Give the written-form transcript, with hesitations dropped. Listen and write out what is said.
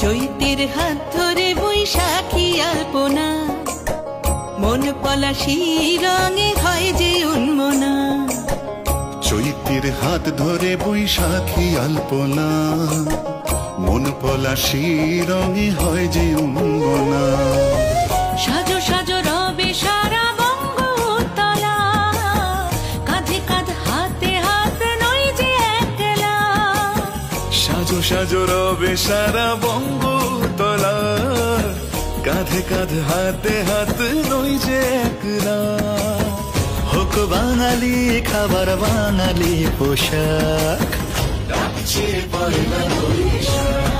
চৈতের হাত ধরে বৈশাখী আলপনা, মন পলাশি রঙে হয় যে উন্মনা। চৈতের হাত ধরে বৈশাখী আলপনা, মন পলাশি রঙে হয় যে উন্মনা। সাজো সাজো রবে সারা বঙ্গতলা, কাঁধে কাঁধ হাতে হাত নই যে একলা। সাজো সাজো রবে সারা বঙ্গতলা, কাঁধে কাঁধ হাতে হাত নই যে একলা। হোক বাঙালি খাবার বাঙালি পোশাক, ডাকছে পয়লা বৈশাখ।